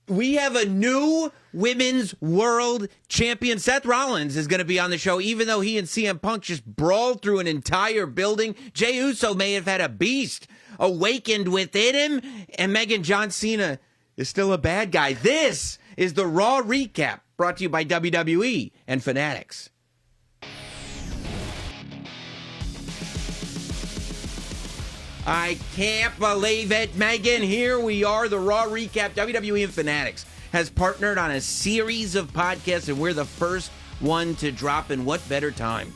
We have a new women's world champion. Seth Rollins is going to be on the show, even though he and CM Punk just brawled through an entire building. Jay Uso may have had a beast awakened within him, and John Cena is still a bad guy. This is the Raw Recap, brought to you by WWE and Fanatics. I can't believe it, Megan. Here we are, the Raw Recap. WWE and Fanatics has partnered on a series of podcasts, and we're the first one to drop. And what better time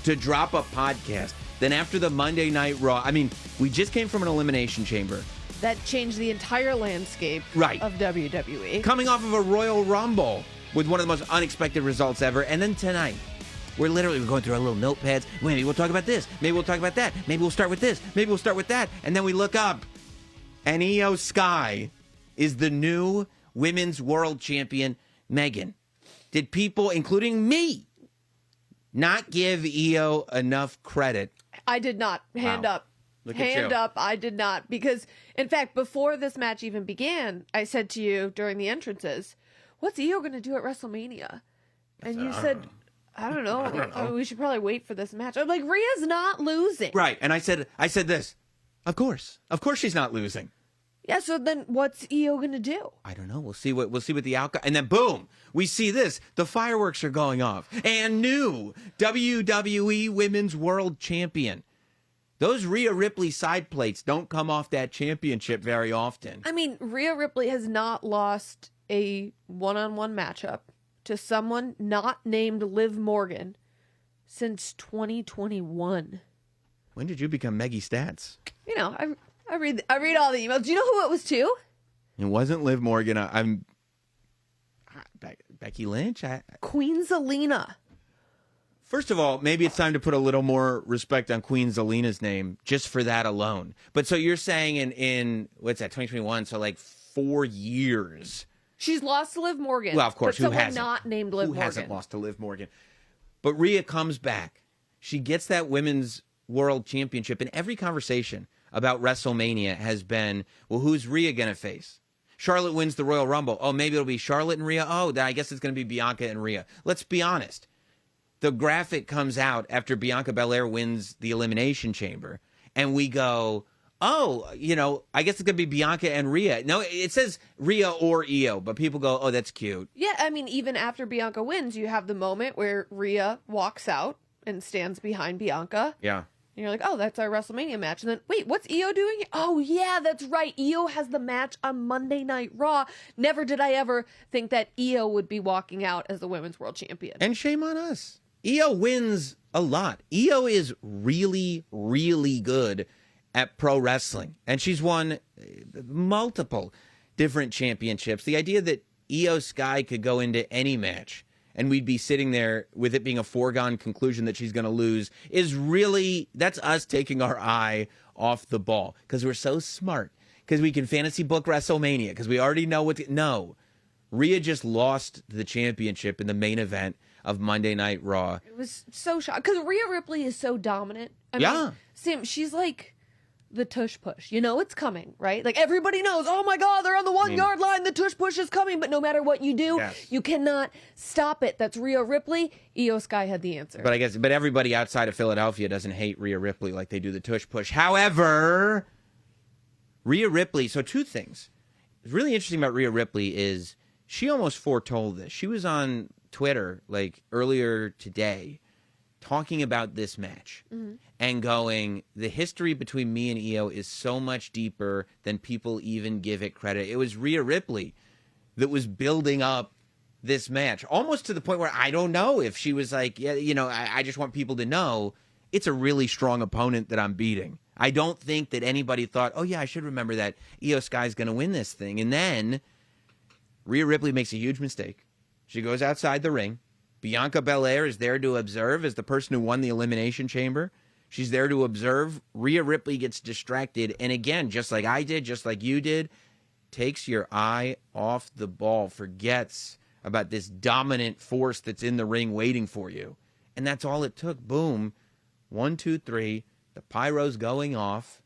to drop a podcast than after the Monday Night Raw? I mean, we just came from an Elimination Chamber. That changed the entire landscape of WWE. Coming off of a Royal Rumble with one of the most unexpected results ever. And then tonight, we're literally going through our little notepads. Maybe we'll talk about this. Maybe we'll talk about that. Maybe we'll start with this. Maybe we'll start with that. And then we look up, and Io Sky is the new women's world champion. Megan, did people, including me, not give Io enough credit? I did not. Hand up. Look at you. Hand up. I did not. Because, in fact, before this match even began, I said to you during the entrances, what's Io going to do at WrestleMania? And you said, I don't know. We should probably wait for this match. I'm like, Rhea's not losing. Right. And I said this. Of course she's not losing. Yeah, so then what's Io going to do? I don't know. We'll see what the outcome. And then boom, we see this. The fireworks are going off. And new WWE Women's World Champion. Those Rhea Ripley side plates don't come off that championship very often. I mean, Rhea Ripley has not lost a one-on-one matchup to someone not named Liv Morgan since 2021. When did you become Meggie Stats? You know, I read all the emails. Do you know who it was to? It wasn't Liv Morgan. I'm Becky Lynch. Queen Zelina. First of all, maybe it's time to put a little more respect on Queen Zelina's name just for that alone. But so you're saying in what's that, 2021? So like 4 years. She's lost to Liv Morgan. Well, of course, but who hasn't? Not named Liv Morgan. Who hasn't lost to Liv Morgan? But Rhea comes back. She gets that women's world championship, and every conversation about WrestleMania has been, well, who's Rhea going to face? Charlotte wins the Royal Rumble. Oh, maybe it'll be Charlotte and Rhea. Oh, then I guess it's going to be Bianca and Rhea. Let's be honest. The graphic comes out after Bianca Belair wins the Elimination Chamber, and we go, oh, I guess it's going to be Bianca and Rhea. No, it says Rhea or Io, but people go, oh, that's cute. Yeah, I mean, even after Bianca wins, you have the moment where Rhea walks out and stands behind Bianca. Yeah. And you're like, oh, that's our WrestleMania match. And then, wait, what's Io doing? Oh, yeah, that's right. Io has the match on Monday Night Raw. Never did I ever think that Io would be walking out as the Women's World Champion. And shame on us. Io wins a lot. Io is really, really good at pro wrestling. And she's won multiple different championships. The idea that Io Sky could go into any match and we'd be sitting there with it being a foregone conclusion that she's going to lose is really, that's us taking our eye off the ball because we're so smart, because we can fantasy book WrestleMania, because we already know No, Rhea just lost the championship in the main event of Monday Night Raw. It was so shocking because Rhea Ripley is so dominant. I mean, Sam, she's like the tush push. You know it's coming, right? Like everybody knows, oh my God, they're on the 1 yard line. The tush push is coming. But no matter what you do, you cannot stop it. That's Rhea Ripley. Io Sky had the answer. But everybody outside of Philadelphia doesn't hate Rhea Ripley like they do the tush push. However, Rhea Ripley, so two things. What's really interesting about Rhea Ripley is she almost foretold this. She was on Twitter like earlier today talking about this match and going, the history between me and Io is so much deeper than people even give it credit. It was Rhea Ripley that was building up this match, almost to the point where I don't know if she was like, I just want people to know it's a really strong opponent that I'm beating. I don't think that anybody thought, oh yeah, I should remember that Io Sky's going to win this thing. And then Rhea Ripley makes a huge mistake. She goes outside the ring. Bianca Belair is there to observe as the person who won the Elimination Chamber. She's there to observe. Rhea Ripley gets distracted. And again, just like I did, just like you did, takes your eye off the ball, forgets about this dominant force that's in the ring waiting for you. And that's all it took. Boom. 1, 2, 3. The pyro's going off.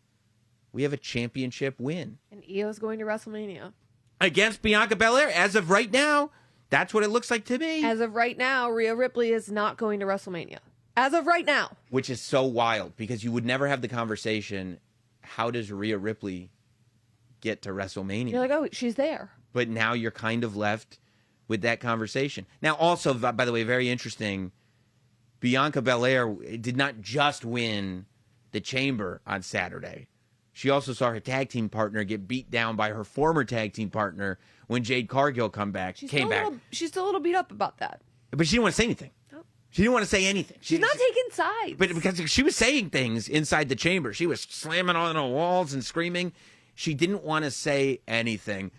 We have a championship win. And Io's going to WrestleMania. against Bianca Belair. As of right now, that's what it looks like to me. As of right now, Rhea Ripley is not going to WrestleMania. As of right now. Which is so wild, because you would never have the conversation, how does Rhea Ripley get to WrestleMania? You're like, oh, she's there. But now you're kind of left with that conversation. Now, also, by the way, very interesting, Bianca Belair did not just win the Chamber on Saturday. She also saw her tag team partner get beat down by her former tag team partner when Jade Cargill came back. She's still a little beat up about that. But she didn't want to say anything. No. She didn't want to say anything. She's not taking sides. But because she was saying things inside the chamber. She was slamming on the walls and screaming. She didn't want to say anything,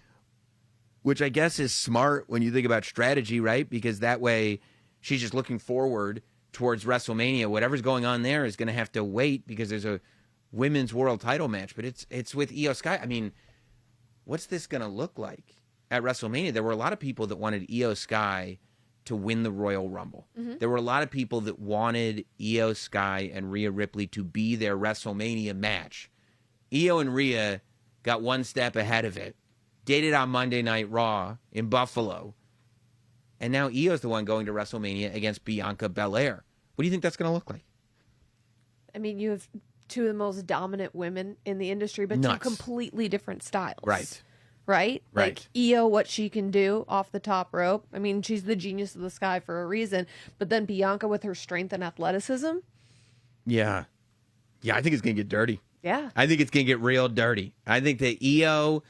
which I guess is smart when you think about strategy, right? Because that way she's just looking forward towards WrestleMania. Whatever's going on there is going to have to wait because there's a women's world title match. But it's with Io Sky. I mean, what's this going to look like at WrestleMania? There were a lot of people that wanted Io Sky to win the Royal Rumble. Mm-hmm. There were a lot of people that wanted Io Sky and Rhea Ripley to be their WrestleMania match. Io and Rhea got one step ahead of it, did it on Monday Night Raw in Buffalo, and now Io's the one going to WrestleMania against Bianca Belair. What do you think that's going to look like? I mean, you have two of the most dominant women in the industry, but two completely different styles. Right. Right? Like Io, what she can do off the top rope. I mean, she's the genius of the sky for a reason. But then Bianca with her strength and athleticism. Yeah. Yeah, I think it's going to get dirty. Yeah. I think it's going to get real dirty. I think that Io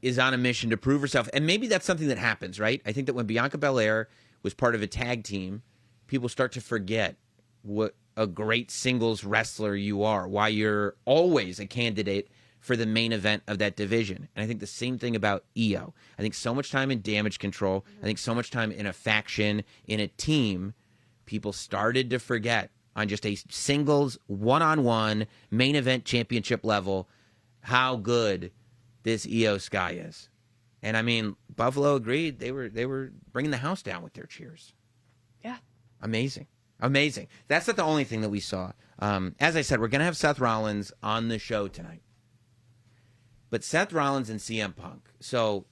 is on a mission to prove herself. And maybe that's something that happens, right? I think that when Bianca Belair was part of a tag team, people start to forget what a great singles wrestler you are, why you're always a candidate for the main event of that division. And I think the same thing about Io. I think so much time in Damage Control, I think so much time in a faction, in a team, people started to forget on just a singles, one-on-one, main event championship level, how good this Io Sky is. And I mean, Buffalo agreed. They were bringing the house down with their cheers. Yeah. Amazing. Amazing. That's not the only thing that we saw. As I said, we're going to have Seth Rollins on the show tonight. But Seth Rollins and CM Punk. So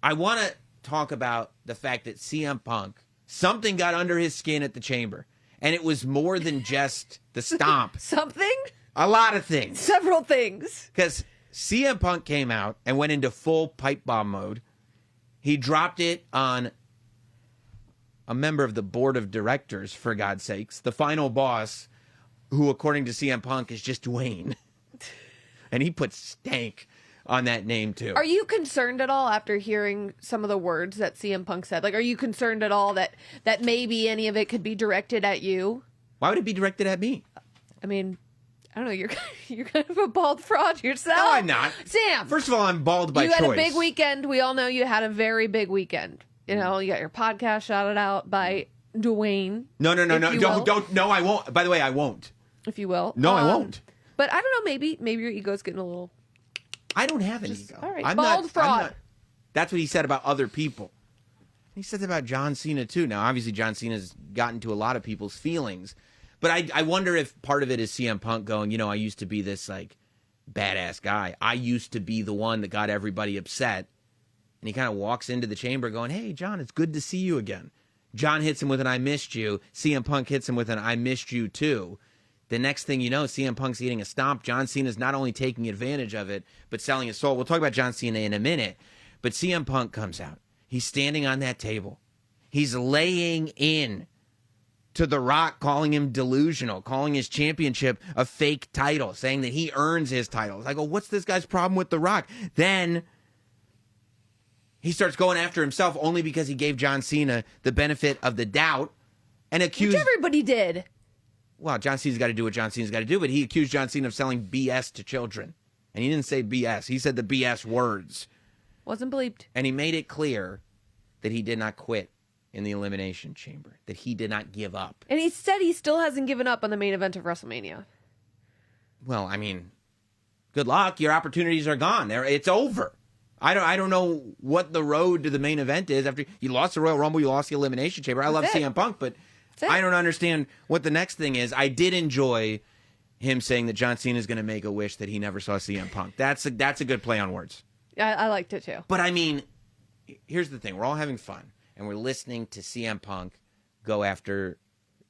I want to talk about the fact that CM Punk, something got under his skin at the Chamber. And it was more than just the stomp. Something? A lot of things. Several things. Because CM Punk came out and went into full pipe bomb mode. He dropped it on a member of the board of directors, for God's sakes. The final boss, who, according to CM Punk, is just Dwayne. And he put stank on that name, too. Are you concerned at all after hearing some of the words that CM Punk said? Like, are you concerned at all that maybe any of it could be directed at you? Why would it be directed at me? I mean, I don't know. You're kind of a bald fraud yourself. No, I'm not. Sam. First of all, I'm bald by choice. You had a big weekend. We all know you had a very big weekend. You know, you got your podcast shouted out by Dwayne. No. Don't. No, I won't. By the way, I won't. If you will. No, I won't. But I don't know. Maybe your ego's getting a little. I don't have an ego. All right. Bald fraud. That's what he said about other people. He said that about John Cena, too. Now, obviously, John Cena's gotten to a lot of people's feelings. But I wonder if part of it is CM Punk going, you know, I used to be this, like, badass guy. I used to be the one that got everybody upset. And he kind of walks into the chamber going, hey, John, it's good to see you again. John hits him with an I missed you. CM Punk hits him with an I missed you, too. The next thing you know, CM Punk's eating a stomp. John Cena's not only taking advantage of it, but selling his soul. We'll talk about John Cena in a minute. But CM Punk comes out. He's standing on that table. He's laying in to The Rock, calling him delusional, calling his championship a fake title, saying that he earns his titles. I go, what's this guy's problem with The Rock? Then he starts going after himself only because he gave John Cena the benefit of the doubt and accused... Which everybody did. Well, John Cena's got to do what John Cena's got to do, but he accused John Cena of selling BS to children. And he didn't say BS. He said the BS words. Wasn't bleeped. And he made it clear that he did not quit in the Elimination Chamber, that he did not give up. And he said he still hasn't given up on the main event of WrestleMania. Well, I mean, good luck. Your opportunities are gone. It's over. I don't know what the road to the main event is. After you lost the Royal Rumble, you lost the Elimination Chamber. I love CM Punk, but I don't understand what the next thing is. I did enjoy him saying that John Cena is going to make a wish that he never saw CM Punk. That's a good play on words. I liked it too. But I mean, here's the thing. We're all having fun, and we're listening to CM Punk go after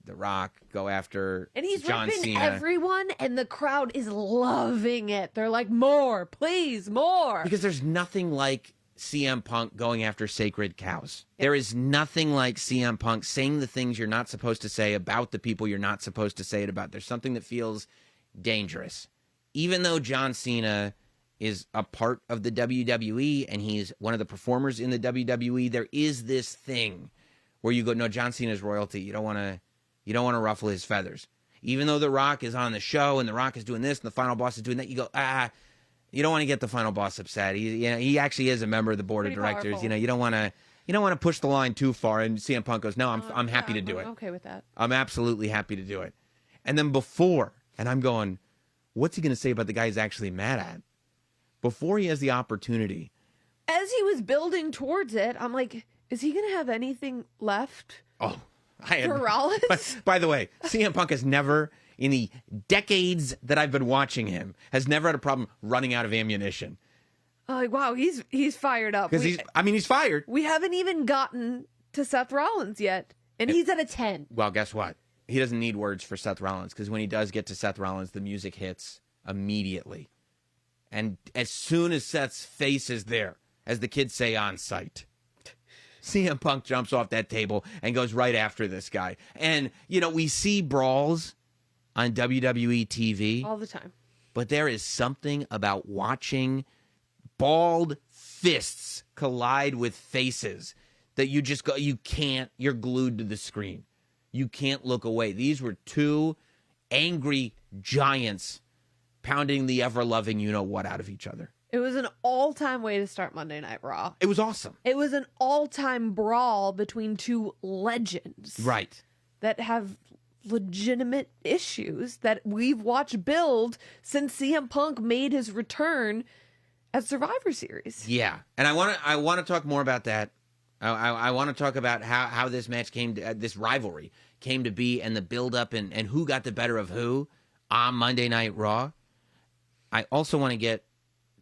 The Rock, go after and he's John ripping Cena. everyone, and the crowd is loving it. They're like, more, please, more. Because there's nothing like CM Punk going after sacred cows. Yep. There is nothing like CM Punk saying the things you're not supposed to say about the people you're not supposed to say it about. There's something that feels dangerous. Even though John Cena is a part of the WWE and he's one of the performers in the WWE, there is this thing where you go, no, John Cena's royalty. You don't want to ruffle his feathers. Even though The Rock is on the show and The Rock is doing this and the final boss is doing that, you go, you don't want to get the final boss upset. He actually is a member of the board of directors. Powerful. You don't want to push the line too far. And CM Punk goes, no, I'm happy to do it. I'm okay with that. I'm absolutely happy to do it. And then and I'm going, what's he going to say about the guy he's actually mad at? Before he has the opportunity. As he was building towards it, I'm like, is he going to have anything left? Oh, for Rollins? By the way, CM Punk has never, in the decades that I've been watching him, has never had a problem running out of ammunition. Like, wow, he's fired up. Because he's fired. We haven't even gotten to Seth Rollins yet, and he's at a 10. Well, guess what? He doesn't need words for Seth Rollins, because when he does get to Seth Rollins, the music hits immediately. And as soon as Seth's face is there, as the kids say on site, CM Punk jumps off that table and goes right after this guy. And, we see brawls on WWE TV. All the time. But there is something about watching bald fists collide with faces that you just go, you're glued to the screen. You can't look away. These were two angry giants pounding the ever-loving you-know-what out of each other. It was an all-time way to start Monday Night Raw. It was awesome. It was an all-time brawl between two legends. Right. That have legitimate issues that we've watched build since CM Punk made his return at Survivor Series. Yeah. And I want to talk more about that. I want to talk about how this match came to, this rivalry came to be, and the build-up and who got the better of who on Monday Night Raw. I also want to get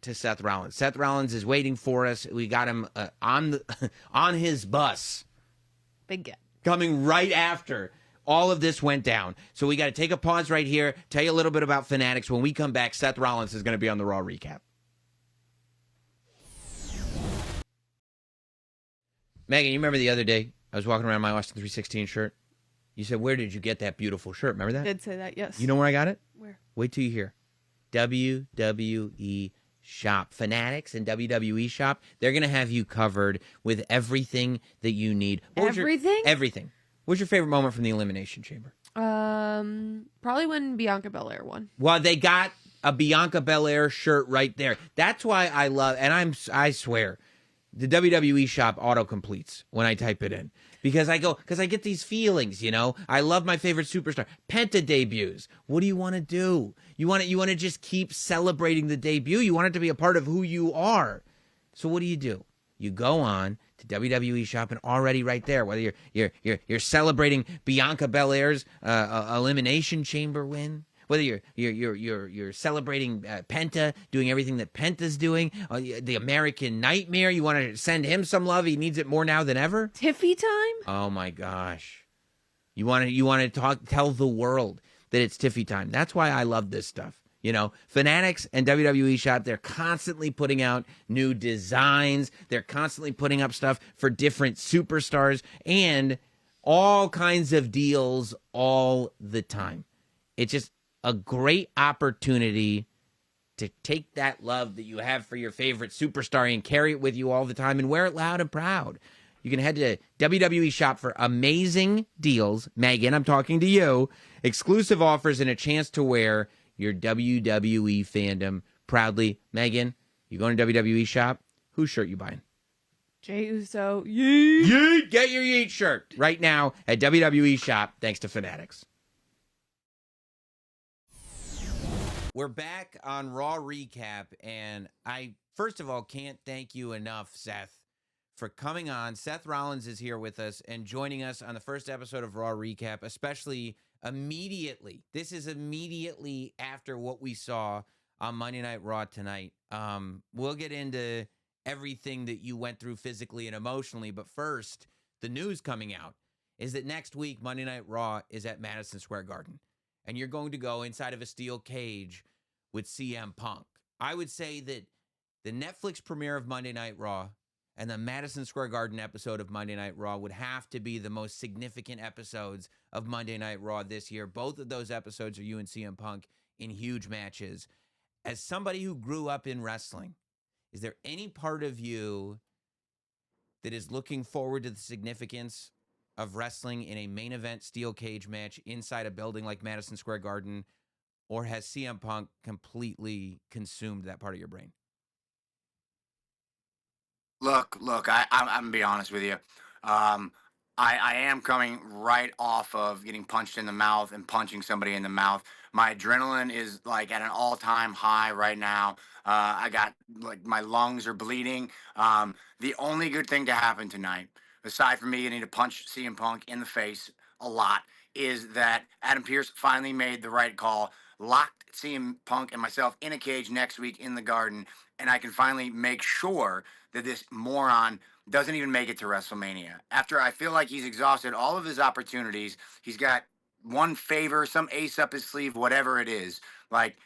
to Seth Rollins. Seth Rollins is waiting for us. We got him on his bus. Big get. Coming right after all of this went down. So we got to take a pause right here, tell you a little bit about Fanatics. When we come back, Seth Rollins is going to be on the Raw recap. Megan, you remember the other day I was walking around my Austin 316 shirt? You said, where did you get that beautiful shirt? Remember that? I did say that, yes. You know where I got it? Where? Wait till you hear. WWE Shop. Fanatics and WWE Shop, they're going to have you covered with everything that you need. Everything? Everything. What's your favorite moment from the Elimination Chamber? Probably when Bianca Belair won. Well, they got a Bianca Belair shirt right there. That's why I love, and I swear, the WWE Shop auto-completes when I type it in. Because I get these feelings, I love my favorite superstar. Penta debuts. What do you want to do? You want to just keep celebrating the debut. You want it to be a part of who you are. So what do? You go on to WWE Shop, and already right there, whether you're celebrating Bianca Belair's Elimination Chamber win, whether you're celebrating Penta, doing everything that Penta's doing, the American Nightmare, you want to send him some love. He needs it more now than ever. Tiffy time? Oh my gosh, you want to tell the world that it's Tiffy time. That's why I love this stuff. Fanatics and WWE Shop, they're constantly putting out new designs. They're constantly putting up stuff for different superstars and all kinds of deals all the time. It's just a great opportunity to take that love that you have for your favorite superstar and carry it with you all the time and wear it loud and proud. You can head to WWE Shop for amazing deals. Megan, I'm talking to you. Exclusive offers and a chance to wear your WWE fandom proudly. Megan, you going to WWE Shop? Whose shirt you buying? Jay Uso. Yeet. Yeet. Get your Yeet shirt right now at WWE Shop, thanks to Fanatics. We're back on Raw Recap, and I, first of all, can't thank you enough, Seth, for coming on. Seth Rollins is here with us and joining us on the first episode of Raw Recap, especially immediately. This is immediately after what we saw on Monday Night Raw tonight. We'll get into everything that you went through physically and emotionally, but first, the news coming out is that next week, Monday Night Raw is at Madison Square Garden, and you're going to go inside of a steel cage with CM Punk. I would say that the Netflix premiere of Monday Night Raw and the Madison Square Garden episode of Monday Night Raw would have to be the most significant episodes of Monday Night Raw this year. Both of those episodes are you and CM Punk in huge matches. As somebody who grew up in wrestling, is there any part of you that is looking forward to the significance of wrestling in a main event steel cage match inside a building like Madison Square Garden, or has CM Punk completely consumed that part of your brain? Look, I'm gonna be honest with you. Um, I am coming right off of getting punched in the mouth and punching somebody in the mouth. My adrenaline is like at an all-time high right now. I got like my lungs are bleeding. The only good thing to happen tonight, aside from me getting to punch CM Punk in the face a lot, is that Adam Pearce finally made the right call, locked CM Punk and myself in a cage next week in the Garden, and I can finally make sure that this moron doesn't even make it to WrestleMania. After I feel like he's exhausted all of his opportunities, he's got one favor, some ace up his sleeve, whatever it is. Like,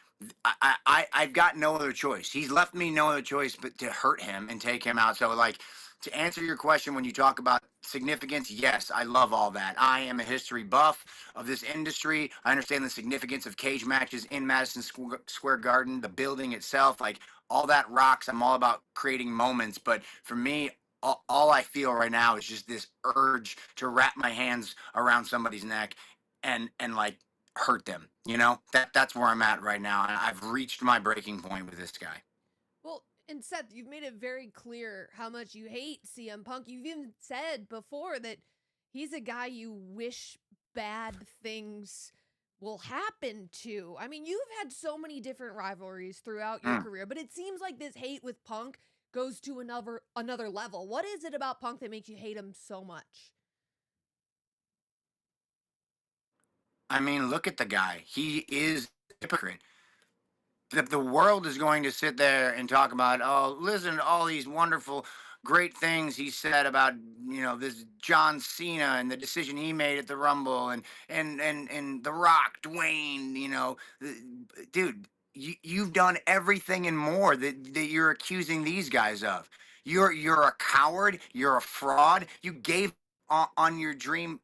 I've got no other choice. He's left me no other choice but to hurt him and take him out. So, like, to answer your question, when you talk about significance, yes, I love all that. I am a history buff of this industry. I understand the significance of cage matches in Madison Square Garden, the building itself, like all that rocks. I'm all about creating moments. But for me, all I feel right now is just this urge to wrap my hands around somebody's neck and like hurt them. You know, that's where I'm at right now. And I've reached my breaking point with this guy. Well, and Seth, you've made it very clear how much you hate CM Punk. You've even said before that he's a guy you wish bad things will happen to. I mean, you've had so many different rivalries throughout your career, but it seems like this hate with Punk goes to another level. What is it about Punk that makes you hate him so much? I mean, look at the guy. He is a hypocrite. The world is going to sit there and talk about, oh, listen to all these wonderful, great things he said about, this John Cena and the decision he made at the Rumble and The Rock, Dwayne, dude, you've done everything and more that you're accusing these guys of. You're a coward. You're a fraud. You gave on your dream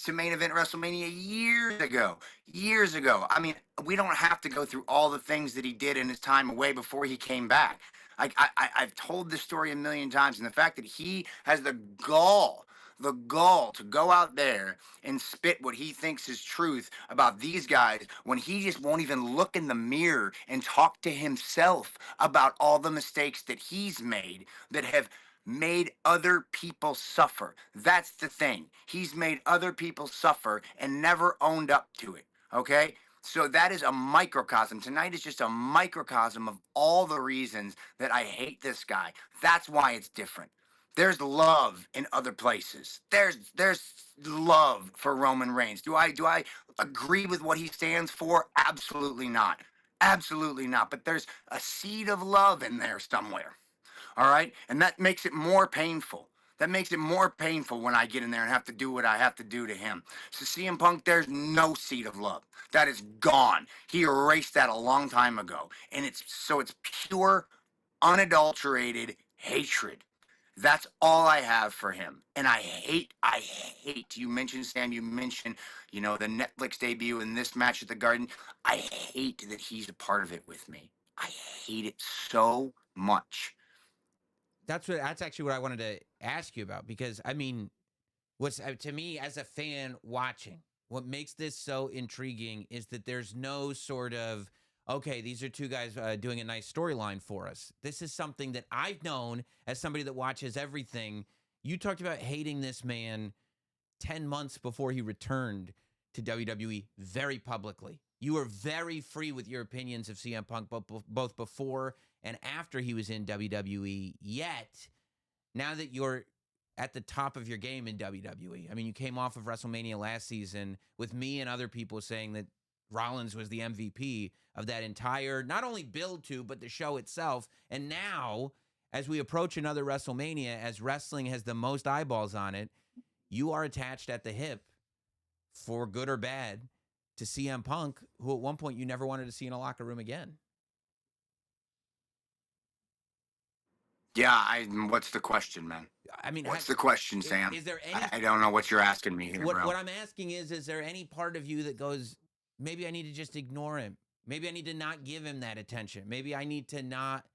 to main event WrestleMania years ago. Years ago. I mean, we don't have to go through all the things that he did in his time away before he came back. I've told this story a million times, and the fact that he has the gall to go out there and spit what he thinks is truth about these guys when he just won't even look in the mirror and talk to himself about all the mistakes that he's made that have made other people suffer. That's the thing. He's made other people suffer and never owned up to it. Okay? So that is a microcosm. Tonight is just a microcosm of all the reasons that I hate this guy. That's why it's different. There's love in other places. There's love for Roman Reigns. Do I agree with what he stands for? Absolutely not. Absolutely not. But there's a seed of love in there somewhere. All right? And that makes it more painful. That makes it more painful when I get in there and have to do what I have to do to him. So CM Punk, there's no seed of love. That is gone. He erased that a long time ago. And it's pure, unadulterated hatred. That's all I have for him. And I hate, you mentioned Sam, you mentioned, the Netflix debut and this match at the Garden. I hate that he's a part of it with me. I hate it so much. That's actually what I wanted to ask you about, because I mean, what's to me as a fan watching, what makes this so intriguing is that there's no sort of, okay, these are two guys doing a nice storyline for us. This is something that I've known as somebody that watches everything. You talked about hating this man 10 months before he returned to WWE very publicly. You were very free with your opinions of CM Punk, both before and after he was in WWE. Yet, now that you're at the top of your game in WWE, I mean, you came off of WrestleMania last season with me and other people saying that Rollins was the MVP of that entire, not only build to, but the show itself. And now, as we approach another WrestleMania, as wrestling has the most eyeballs on it, you are attached at the hip, for good or bad, to CM Punk, who at one point you never wanted to see in a locker room again. Yeah, what's the question, man? I mean, what's the question, Sam? Is there any? I don't know what you're asking me here, bro. What I'm asking is there any part of you that goes, maybe I need to just ignore him? Maybe I need to not give him that attention. Maybe I need to not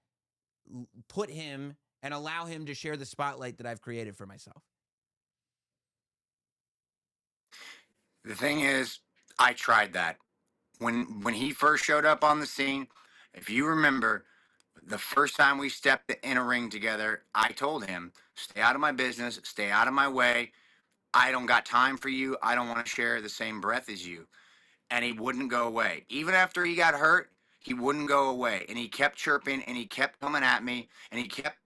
put him and allow him to share the spotlight that I've created for myself. The thing is, I tried that. When he first showed up on the scene, if you remember, the first time we stepped in a ring together, I told him, stay out of my business, stay out of my way. I don't got time for you. I don't want to share the same breath as you. And he wouldn't go away. Even after he got hurt, he wouldn't go away. And he kept chirping and he kept coming at me and he kept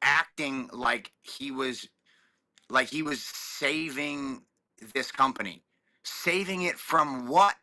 acting like he was saving this company. Saving it from what?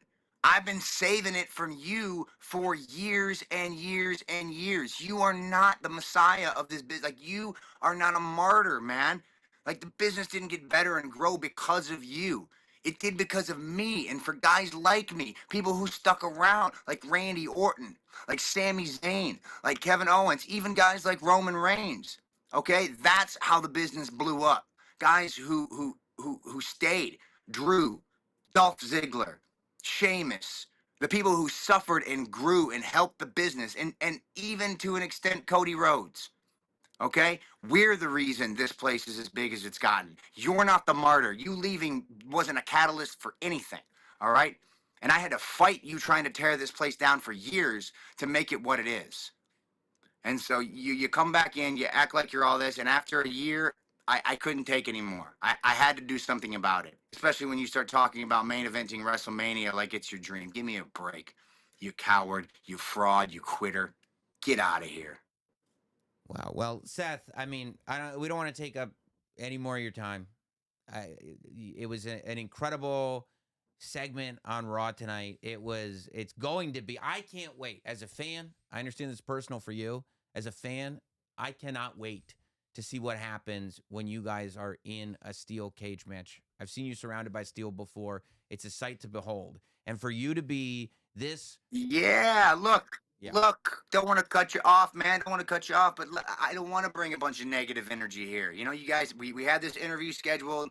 I've been saving it from you for years and years and years. You are not the messiah of this business. Like, you are not a martyr, man. Like, the business didn't get better and grow because of you. It did because of me and for guys like me, people who stuck around, like Randy Orton, like Sami Zayn, like Kevin Owens, even guys like Roman Reigns. Okay, that's how the business blew up. Guys who stayed, Drew, Dolph Ziggler, Sheamus, the people who suffered and grew and helped the business, and even to an extent Cody Rhodes. Okay? We're the reason this place is as big as it's gotten. You're not the martyr. You leaving wasn't a catalyst for anything. All right? And I had to fight you trying to tear this place down for years to make it what it is. And so you come back in, you act like you're all this, and after a year, I couldn't take anymore. I had to do something about it, especially when you start talking about main eventing WrestleMania like it's your dream. Give me a break, you coward, you fraud, you quitter. Get out of here. Wow. Well, Seth, I mean, we don't want to take up any more of your time. It was an incredible segment on Raw tonight. It's going to be, I can't wait. As a fan, I understand it's personal for you. As a fan, I cannot wait to see what happens when you guys are in a steel cage match. I've seen you surrounded by steel before. It's a sight to behold. And for you to be this. Yeah, look, don't want to cut you off, man. Don't want to cut you off, but I don't want to bring a bunch of negative energy here. You know, you guys, we had this interview scheduled.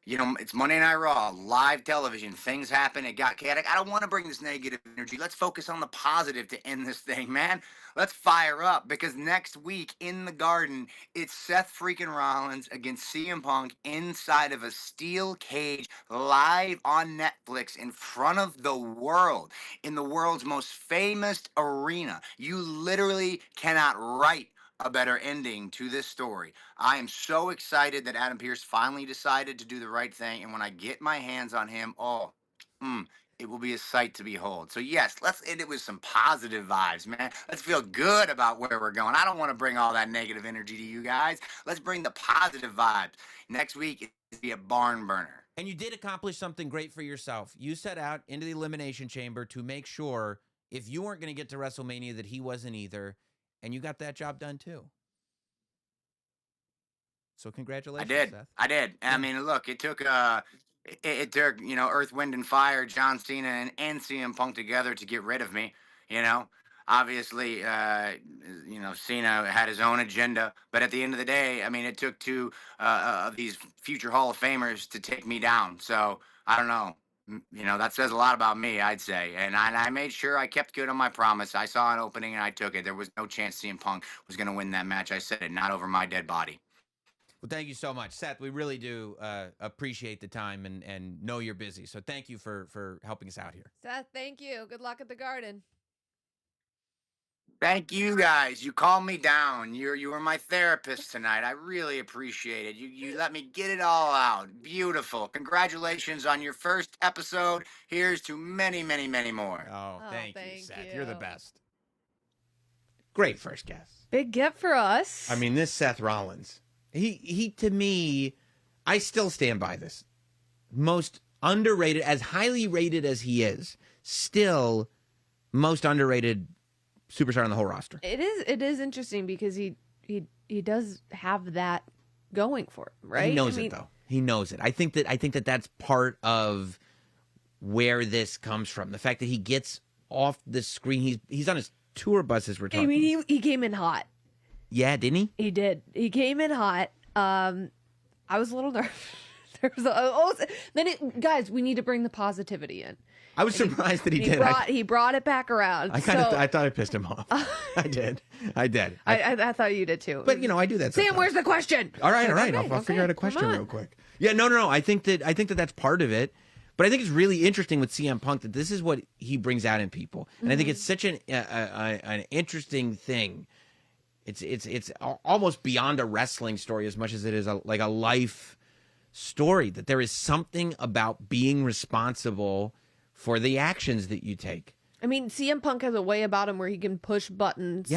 You know, it's Monday Night Raw, live television. Things happen. It got chaotic. I don't want to bring this negative energy. Let's focus on the positive to end this thing, man. Let's fire up, because next week in the Garden, it's Seth freaking Rollins against CM Punk inside of a steel cage, live on Netflix in front of the world, in the world's most famous arena. You literally cannot write a better ending to this story. I am so excited that Adam Pearce finally decided to do the right thing, and when I get my hands on him, it will be a sight to behold. So yes, let's end it with some positive vibes, man. Let's feel good about where we're going. I don't want to bring all that negative energy to you guys. Let's bring the positive vibes. Next week, it'll be a barn burner. And you did accomplish something great for yourself. You set out into the Elimination Chamber to make sure, if you weren't going to get to WrestleMania, that he wasn't either. And you got that job done too. So congratulations, Seth. I did. I mean, look, it took Earth, Wind, and Fire, John Cena and CM Punk together to get rid of me. You know, obviously, Cena had his own agenda, but at the end of the day, I mean, it took two of these future Hall of Famers to take me down. So I don't know. You know, that says a lot about me, I'd say. And I made sure I kept good on my promise. I saw an opening and I took it. There was no chance CM Punk was going to win that match. I said it, not over my dead body. Well, thank you so much, Seth. We really do appreciate the time and know you're busy. So thank you for helping us out here. Seth, thank you. Good luck at the Garden. Thank you guys. You calmed me down. You were my therapist tonight. I really appreciate it. You let me get it all out. Beautiful. Congratulations on your first episode. Here's to many, many, many more. Oh, thank you, Seth. You're the best. Great first guest. Big get for us. I mean, this Seth Rollins. He to me, I still stand by this. Most underrated, as highly rated as he is, still most underrated superstar on the whole roster. It is interesting because he does have that going for him, right? He knows it though. He knows it. I think that that's part of where this comes from. The fact that he gets off the screen. He's on his tour bus as we're talking. I mean, he came in hot. Yeah, didn't he? He did. He came in hot. I was a little nervous. Guys, we need to bring the positivity in. I was surprised that he did. He brought it back around. I thought I pissed him off. I did. I thought you did too. But I do that. Sam, sometimes. Where's the question? All right. I'll figure out a question real quick. Yeah, no. I think that that's part of it. But I think it's really interesting with CM Punk that this is what he brings out in people, and I think it's such an interesting thing. It's almost beyond a wrestling story as much as it is like a life story. That there is something about being responsible for the actions that you take. I mean, CM Punk has a way about him where he can push buttons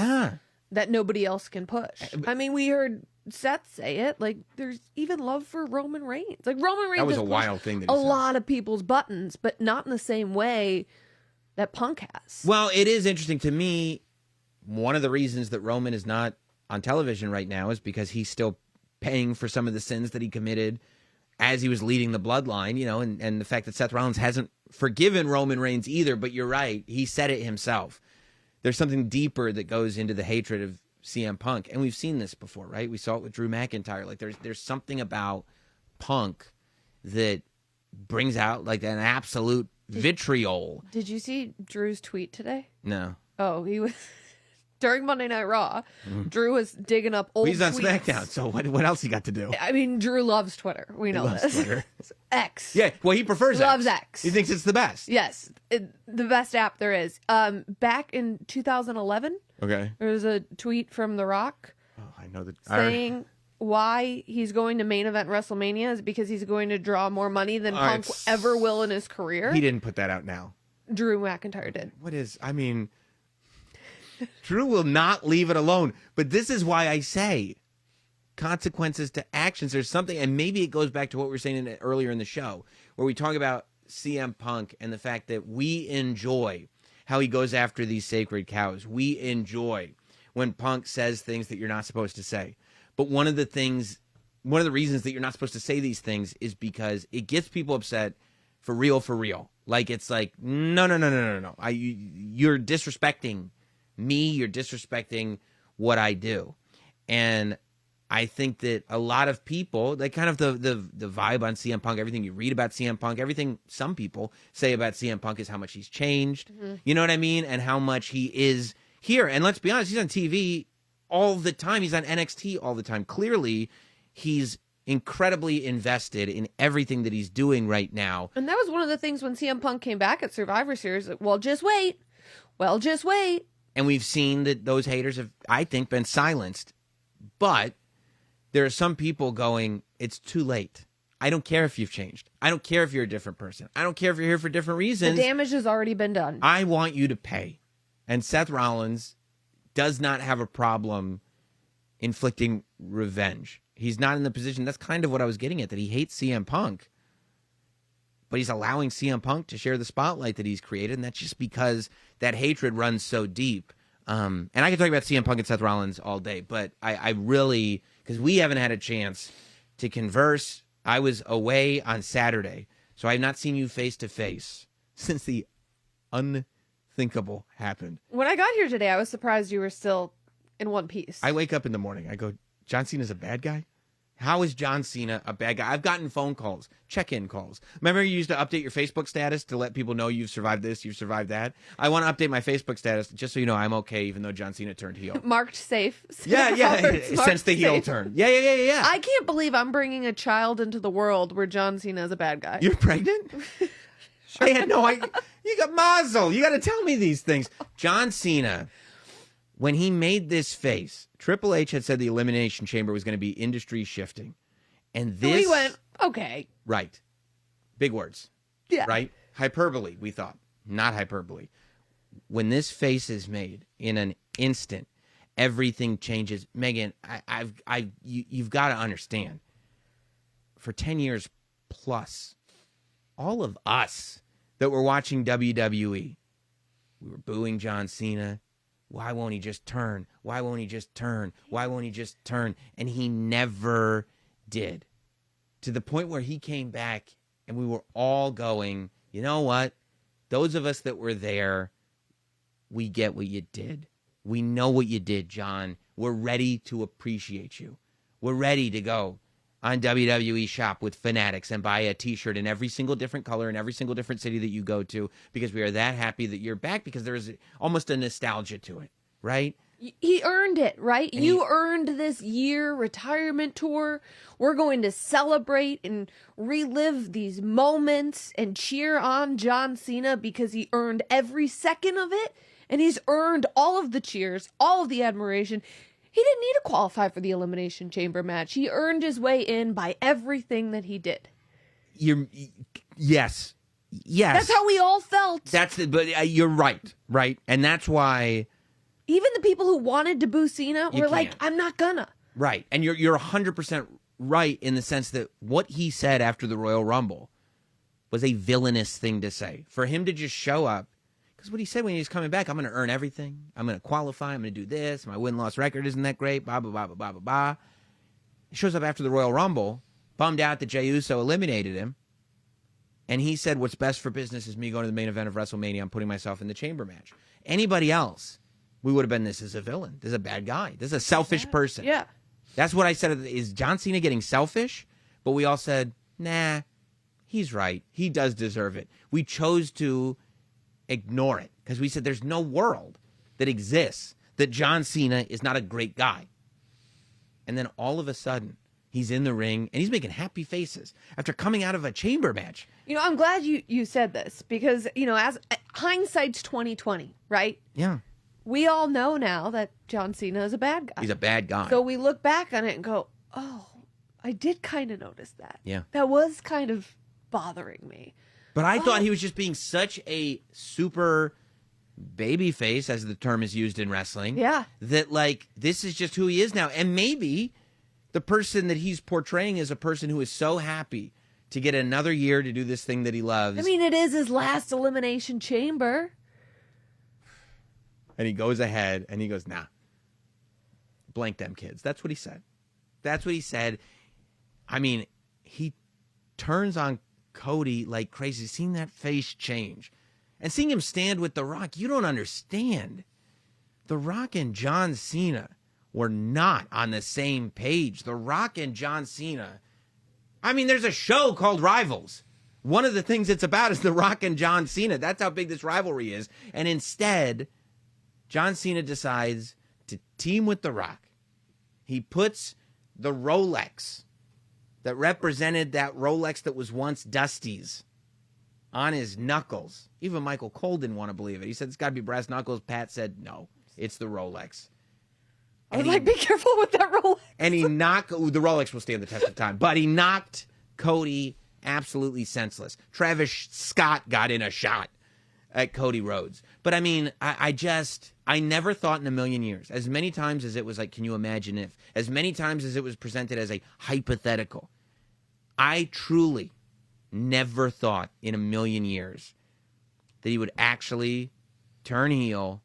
that nobody else can push. I mean, we heard Seth say it. Like, there's even love for Roman Reigns. Like, Roman Reigns that was a wild thing that he said. A lot of people's buttons, but not in the same way that Punk has. Well, it is interesting to me. One of the reasons that Roman is not on television right now is because he's still paying for some of the sins that he committed as he was leading the bloodline, and the fact that Seth Rollins hasn't forgiven Roman Reigns either, but you're right, he said it himself. There's something deeper that goes into the hatred of CM Punk, and we've seen this before, right? We saw it with Drew McIntyre. Like there's something about Punk that brings out like an absolute vitriol. Did you see Drew's tweet today? No. Oh, he was... During Monday Night Raw, Drew was digging up old He's on tweets. SmackDown, so what else he got to do? I mean, Drew loves Twitter. We know this. Twitter. X. Yeah, well, he prefers He loves X. He thinks it's the best. Yes, the best app there is. Back in 2011, okay, there was a tweet from The Rock I know that saying why he's going to main event WrestleMania is because he's going to draw more money than Punk ever will in his career. He didn't put that out now. Drew McIntyre did. Drew will not leave it alone. But this is why I say consequences to actions. There's something, and maybe it goes back to what we were saying earlier in the show, where we talk about CM Punk and the fact that we enjoy how he goes after these sacred cows. We enjoy when Punk says things that you're not supposed to say. But one of the reasons that you're not supposed to say these things is because it gets people upset for real. Like, it's like, no. You're disrespecting me, you're disrespecting what I do. And I think that a lot of people, like kind of the vibe on CM Punk, everything you read about CM Punk, everything some people say about CM Punk is how much he's changed. Mm-hmm. You know what I mean? And how much he is here. And let's be honest, he's on TV all the time. He's on NXT all the time. Clearly, he's incredibly invested in everything that he's doing right now. And that was one of the things when CM Punk came back at Survivor Series. Like, well, just wait. And we've seen that those haters have, I think, been silenced. But there are some people going, it's too late. I don't care if you've changed. I don't care if you're a different person. I don't care if you're here for different reasons. The damage has already been done. I want you to pay. And Seth Rollins does not have a problem inflicting revenge. He's not in the position. That's kind of what I was getting at, that he hates CM Punk. But he's allowing CM Punk to share the spotlight that he's created, and that's just because that hatred runs so deep. And I can talk about CM Punk and Seth Rollins all day, but I really, because we haven't had a chance to converse. I was away on Saturday, so I have not seen you face to face since the unthinkable happened. When I got here today, I was surprised you were still in one piece. I wake up in the morning, I go, John Cena's a bad guy? How is John Cena a bad guy? I've gotten phone calls, check-in calls. Remember you used to update your Facebook status to let people know you've survived this, you've survived that? I want to update my Facebook status just so you know I'm okay, even though John Cena turned heel. Marked safe. Yeah. Since the heel turn. Yeah. I can't believe I'm bringing a child into the world where John Cena is a bad guy. You're pregnant? Sure. I had no idea. You got mazel. You got to tell me these things. John Cena, when he made this face, Triple H had said the Elimination Chamber was going to be industry shifting. And this... we went, okay. Right. Big words. Yeah. Right? Hyperbole, we thought. Not hyperbole. When this face is made, in an instant, everything changes. Megan, you've got to understand. For 10 years plus, all of us that were watching WWE. We were booing John Cena. Why won't he just turn? Why won't he just turn? Why won't he just turn? And he never did. To the point where he came back and we were all going, you know what? Those of us that were there, we get what you did. We know what you did, John. We're ready to appreciate you. We're ready to go on WWE Shop with Fanatics and buy a T-shirt in every single different color in every single different city that you go to, because we are that happy that you're back, because there is almost a nostalgia to it, right? He earned it, right? And you earned this year retirement tour. We're going to celebrate and relive these moments and cheer on John Cena because he earned every second of it. And he's earned all of the cheers, all of the admiration. He didn't need to qualify for the Elimination Chamber match. He earned his way in by everything that he did. Yes. That's how we all felt. But you're right? And that's why even the people who wanted to boo Cena were like, I'm not gonna. Right. And you're 100% right in the sense that what he said after the Royal Rumble was a villainous thing to say. For him to just show up, because what he said when he was coming back, I'm going to earn everything. I'm going to qualify. I'm going to do this. My win-loss record isn't that great. Blah, blah, blah, blah, blah, blah, blah. He shows up after the Royal Rumble, bummed out that Jay Uso eliminated him. And he said, what's best for business is me going to the main event of WrestleMania. I'm putting myself in the chamber match. Anybody else, we would have been, this is a villain. This is a bad guy. This is a selfish person. Yeah. That's what I said. Is John Cena getting selfish? But we all said, nah, he's right. He does deserve it. We chose to ignore it because we said there's no world that exists that John Cena is not a great guy. And then all of a sudden, he's in the ring and he's making happy faces after coming out of a chamber match. You know, I'm glad you said this because, you know, as hindsight's 2020, right? Yeah. We all know now that John Cena is a bad guy. He's a bad guy. So we look back on it and go, oh, I did kind of notice that. Yeah. That was kind of bothering me. But I thought he was just being such a super baby face, as the term is used in wrestling. Yeah. That, like, this is just who he is now. And maybe the person that he's portraying is a person who is so happy to get another year to do this thing that he loves. I mean, it is his last Elimination Chamber. And he goes ahead and he goes, nah, blank them kids. That's what he said. That's what he said. I mean, he turns on Cody like crazy. Seeing that face change and seeing him stand with The Rock, you don't understand. The Rock and John Cena were not on the same page. The Rock and John Cena, I mean, there's a show called Rivals. One of the things it's about is The Rock and John Cena. That's how big this rivalry is. And instead, John Cena decides to team with The Rock. He puts the Rolex that represented that Rolex that was once Dusty's on his knuckles. Even Michael Cole didn't want to believe it. He said, it's got to be brass knuckles. Pat said, no, it's the Rolex. I was like, be careful with that Rolex. And he knocked, the Rolex will stand the test of time, but he knocked Cody absolutely senseless. Travis Scott got in a shot at Cody Rhodes. But I mean, I never thought in a million years, as many times as it was like, can you imagine if, as many times as it was presented as a hypothetical, I truly never thought in a million years that he would actually turn heel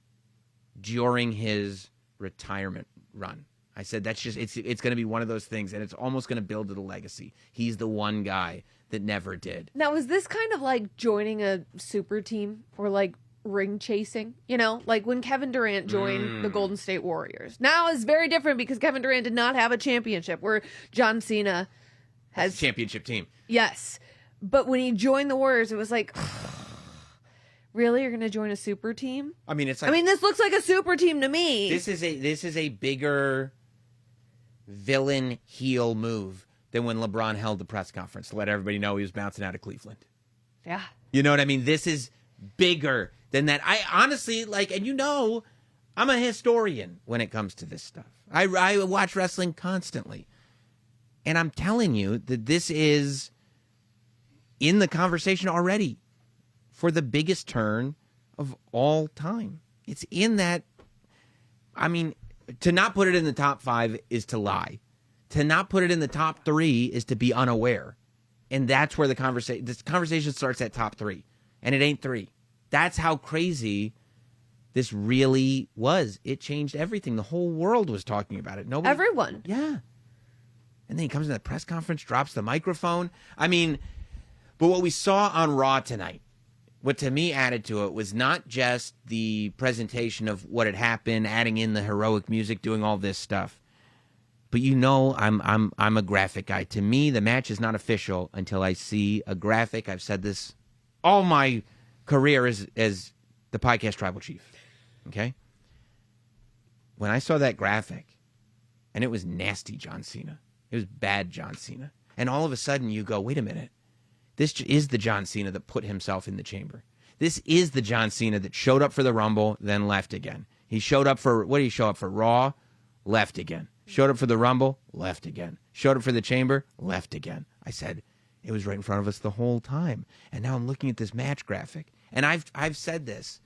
during his retirement run. I said, that's just, it's going to be one of those things, and it's almost going to build to the legacy. He's the one guy that never did. Now, is this kind of like joining a super team or like ring chasing? You know, like when Kevin Durant joined the Golden State Warriors. Now is very different because Kevin Durant did not have a championship, where John Cena has a championship team. Yes. But when he joined the Warriors, it was like, really? You're going to join a super team? I mean, it's like, this looks like a super team to me. This is a bigger villain heel move than when LeBron held the press conference to let everybody know he was bouncing out of Cleveland. Yeah. You know what I mean? This is bigger than that. I honestly, like, and you know, I'm a historian when it comes to this stuff. I watch wrestling constantly. And I'm telling you that this is in the conversation already for the biggest turn of all time. It's in that. I mean, to not put it in the top 5 is to lie. To not put it in the top 3 is to be unaware. And that's where this conversation starts at top 3. and it ain't 3. That's how crazy this really was. It changed everything. The whole world was talking about it. Everyone. Yeah. And then he comes in the press conference, drops the microphone. I mean, but what we saw on Raw tonight, what to me added to it was not just the presentation of what had happened, adding in the heroic music, doing all this stuff. But I'm a graphic guy. To me, the match is not official until I see a graphic. I've said this all my career as the podcast tribal chief. Okay? When I saw that graphic, and it was nasty John Cena. It was bad John Cena. And all of a sudden you go, wait a minute. This is the John Cena that put himself in the chamber. This is the John Cena that showed up for the Rumble, then left again. He showed up for, what did he show up for? Raw, left again. Showed up for the Rumble, left again. Showed up for the Chamber, left again. I said, it was right in front of us the whole time. And now I'm looking at this match graphic. And I've said this.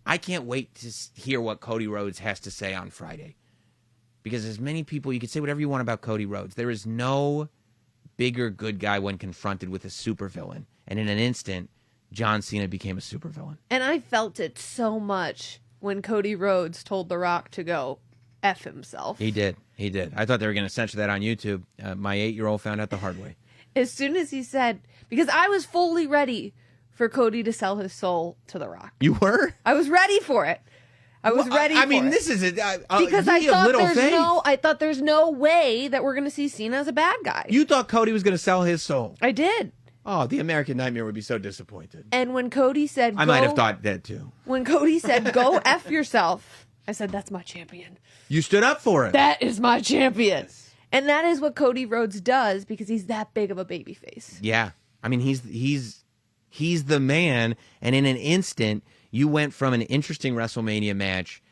I can't wait to hear what Cody Rhodes has to say on Friday. Because as many people, you can say whatever you want about Cody Rhodes. There is no bigger good guy when confronted with a supervillain. And in an instant, John Cena became a supervillain. And I felt it so much when Cody Rhodes told The Rock to go F himself. He did. I thought they were going to censor that on YouTube. My 8-year-old found out the hard way. As soon as he said, because I was fully ready for Cody to sell his soul to The Rock. You were? I was ready for it. I mean, this is because I thought there's no way that we're going to see Cena as a bad guy. You thought Cody was going to sell his soul. I did. Oh, the American Nightmare would be so disappointed. And when Cody said, I might have thought that too. When Cody said, go F yourself, I said, that's my champion. You stood up for it. That is my champion. And that is what Cody Rhodes does because he's that big of a babyface. Yeah. I mean, he's the man. And in an instant, you went from an interesting WrestleMania match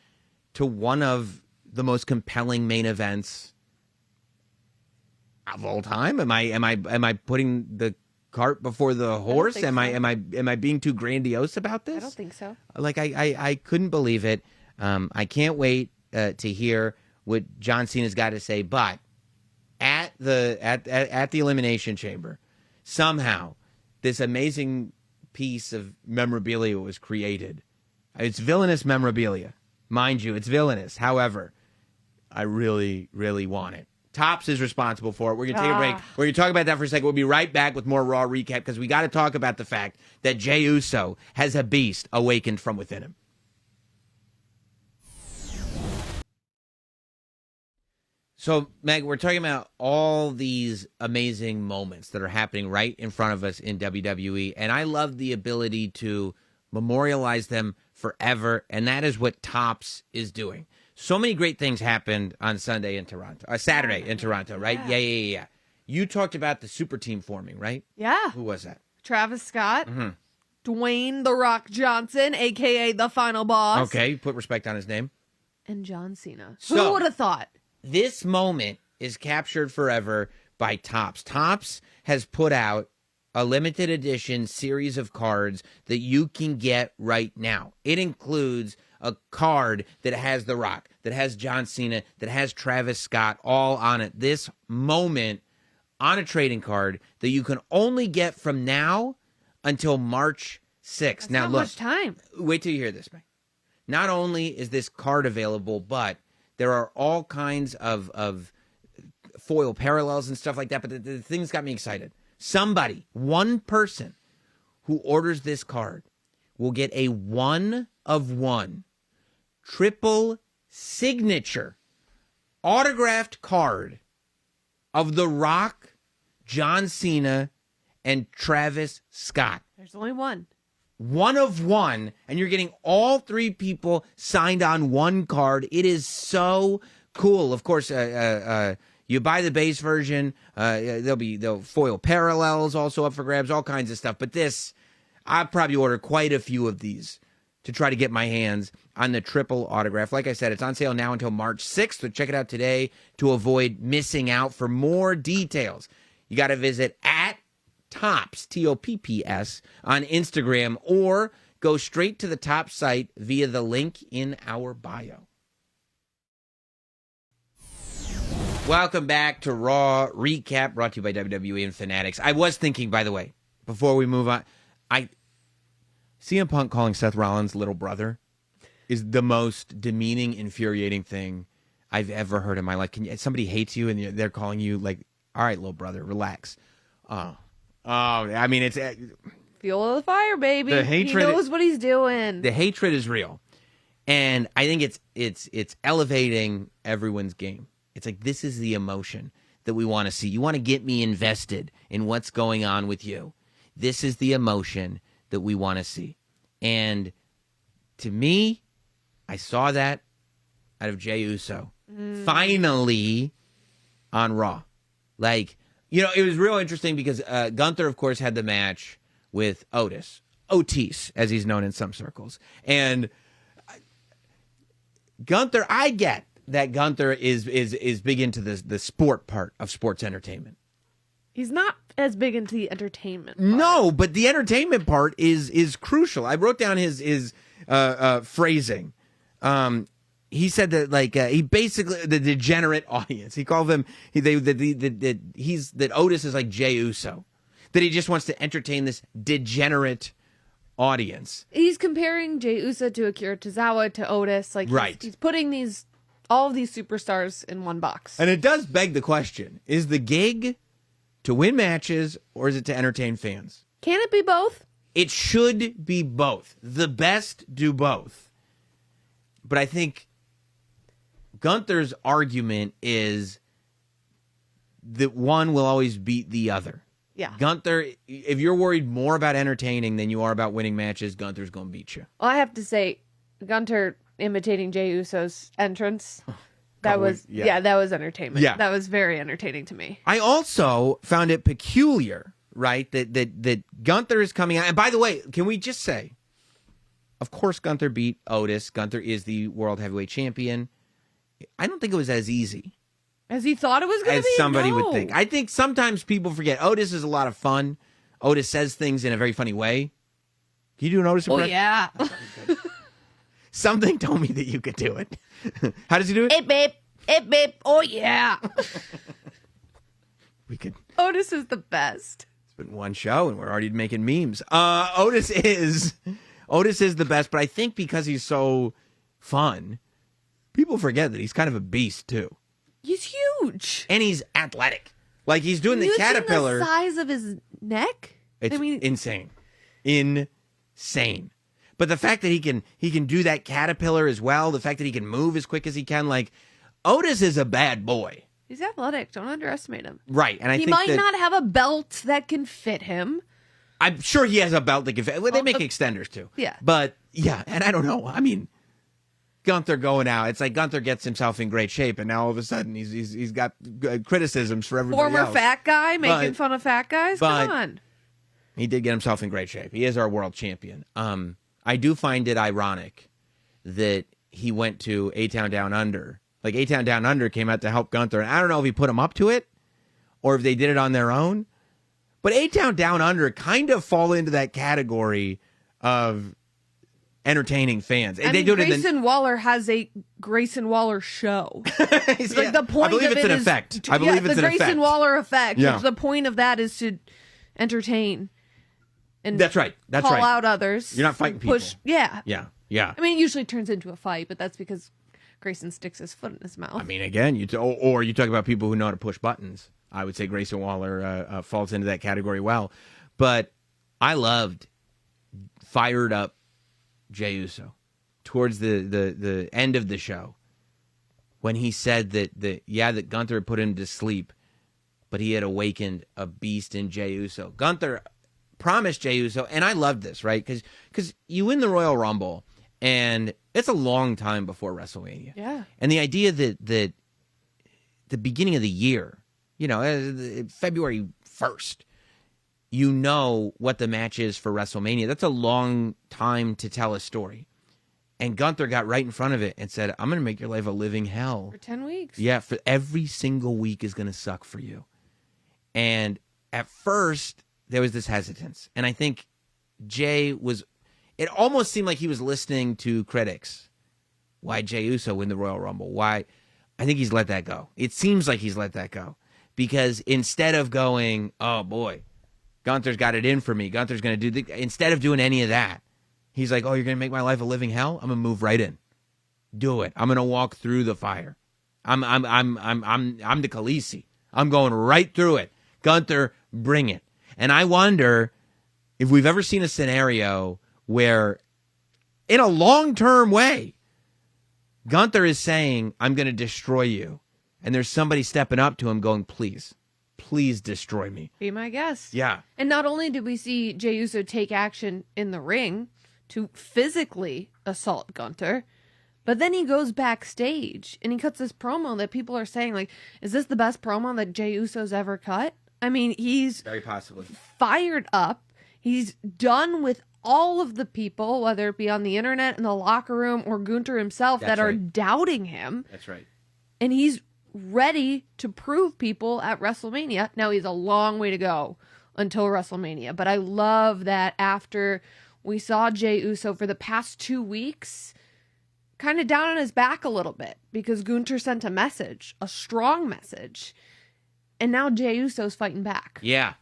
to one of the most compelling main events of all time. Am I putting the cart before the horse? Am I being too grandiose about this? I don't think so. Like I couldn't believe it. I can't wait to hear what John Cena's got to say. But at the Elimination Chamber, somehow this amazing piece of memorabilia was created. It's villainous memorabilia. Mind you, it's villainous. However, I really, really want it. Tops is responsible for it. We're going to take a break. We're going to talk about that for a second. We'll be right back with more Raw recap because we got to talk about the fact that Jay Uso has a beast awakened from within him. So, Meg, we're talking about all these amazing moments that are happening right in front of us in WWE, and I love the ability to memorialize them forever, and that is what Tops is doing. So many great things happened on Saturday in Toronto, right? Yeah. You talked about the super team forming, right? Yeah. Who was that? Travis Scott, Dwayne "The Rock" Johnson, a.k.a. The Final Boss. Okay, put respect on his name. And John Cena. So, who would have thought? This moment is captured forever by Topps. Topps has put out a limited edition series of cards that you can get right now. It includes a card that has The Rock, that has John Cena, that has Travis Scott all on it. This moment on a trading card that you can only get from now until March 6th. That's now, not look, much time. Wait till you hear this, Mike. Not only is this card available, but there are all kinds of foil parallels and stuff like that. But the thing that's got me excited. Somebody, one person who orders this card will get a 1-of-1 triple signature autographed card of The Rock, John Cena, and Travis Scott. There's only one. 1-of-1, and you're getting all 3 people signed on one card. It is so cool. Of course, you buy the base version. There'll foil parallels also up for grabs, all kinds of stuff. But this, I'll probably order quite a few of these to try to get my hands on the triple autograph. Like I said, it's on sale now until March 6th, so check it out today to avoid missing out. For more details, you got to visit at Topps, Topps, on Instagram, or go straight to the Topps site via the link in our bio. Welcome back to Raw Recap, brought to you by WWE and Fanatics. I was thinking, by the way, before we move on, CM Punk calling Seth Rollins little brother is the most demeaning, infuriating thing I've ever heard in my life. Somebody hates you and they're calling you like, all right, little brother, relax. I mean, it's fuel the fire, baby. The hatred, he knows what he's doing. The hatred is real, and I think it's elevating everyone's game. It's like, this is the emotion that we want to see. You want to get me invested in what's going on with you. This is the emotion that we want to see, and to me, I saw that out of Jay Uso finally on Raw. Like, you know, it was real interesting because Gunther, of course, had the match with Otis, as he's known in some circles. And Gunther, I get that Gunther is big into the sport part of sports entertainment. He's not as big into the entertainment part. No, but the entertainment part is crucial. I wrote down his phrasing. He said that, like, he basically, the degenerate audience, he called them, that Otis is like Jay Uso, that he just wants to entertain this degenerate audience. He's comparing Jay Uso to Akira Tozawa to Otis. Like, right. He's putting all of these superstars in one box. And it does beg the question, is the gig to win matches or is it to entertain fans? Can it be both? It should be both. The best do both. But I think Gunther's argument is that one will always beat the other. Yeah. Gunther, if you're worried more about entertaining than you are about winning matches, Gunther's going to beat you. Well, I have to say, Gunther imitating Jay Uso's entrance, that was entertainment. Yeah. That was very entertaining to me. I also found it peculiar, right, that Gunther is coming out. And by the way, can we just say, of course Gunther beat Otis. Gunther is the world heavyweight champion. I don't think it was as easy as he thought it was going to be. As somebody would think. I think sometimes people forget Otis is a lot of fun. Otis says things in a very funny way. Can you do an Otis impression? Oh, yeah. Something told me that you could do it. How does he do it? Hey, babe. Hey, babe. Oh, yeah. We could. Otis is the best. It's been one show and we're already making memes. Otis is the best, but I think because he's so fun, people forget that he's kind of a beast, too. He's huge. And he's athletic. Like, he's doing the caterpillar. The size of his neck? It's insane. Insane. But the fact that he can do that caterpillar as well, the fact that he can move as quick as he can, like, Otis is a bad boy. He's athletic. Don't underestimate him. Right. And he might not have a belt that can fit him. I'm sure he has a belt that can fit. Well, they make extenders, too. Yeah. But, yeah, and I don't know. I mean, Gunther going out. It's like Gunther gets himself in great shape, and now all of a sudden he's got criticisms for everybody else. Former fat guy making fun of fat guys? Come on. He did get himself in great shape. He is our world champion. I do find it ironic that he went to A-Town Down Under. Like, A-Town Down Under came out to help Gunther, and I don't know if he put him up to it or if they did it on their own. But A-Town Down Under kind of fall into that category of entertaining fans. I mean, Grayson Waller has a Grayson Waller show. It's like the point I believe of it's it an is effect. I believe it's the an effect. Grayson Waller effect. Yeah. The point of that is to entertain and that's right. That's call right. out others. You're not fighting people. Yeah. Yeah. I mean, it usually turns into a fight, but that's because Grayson sticks his foot in his mouth. I mean, again, or you talk about people who know how to push buttons. I would say Grayson Waller falls into that category well. But I loved fired up Jay Uso towards the end of the show when he said that Gunther had put him to sleep, but he had awakened a beast in Jay Uso. Gunther promised Jay Uso, and I loved this, right? Because you win the Royal Rumble, and it's a long time before WrestleMania. Yeah. And the idea that the beginning of the year, February 1st, you know what the match is for WrestleMania. That's a long time to tell a story. And Gunther got right in front of it and said, I'm going to make your life a living hell. For 10 weeks. Yeah, for every single week is going to suck for you. And at first, there was this hesitance. And I think it almost seemed like he was listening to critics. Why Jay Uso win the Royal Rumble? Why? I think he's let that go. It seems like he's let that go. Because instead of going, oh boy, Gunther's got it in for me, Gunther's going to do instead of doing any of that, He's like, oh, you're going to make my life a living hell? I'm going to move right in. Do it. I'm going to walk through the fire. I'm the Khaleesi. I'm going right through it. Gunther, bring it. And I wonder if we've ever seen a scenario where, in a long-term way, Gunther is saying, I'm going to destroy you. And there's somebody stepping up to him going, please destroy me. Be my guest. Yeah. And not only did we see Jey Uso take action in the ring to physically assault Gunther, but then he goes backstage and he cuts this promo that people are saying, like, is this the best promo that Jey Uso's ever cut? I mean, he's very possibly fired up. He's done with all of the people, whether it be on the internet, in the locker room, or Gunther himself, that are doubting him. That's right. And he's ready to prove people at WrestleMania. Now, he's a long way to go until WrestleMania. But I love that after we saw Jey Uso for the past 2 weeks kind of down on his back a little bit because Gunther sent a message, a strong message. And now Jey Uso's fighting back. Yeah.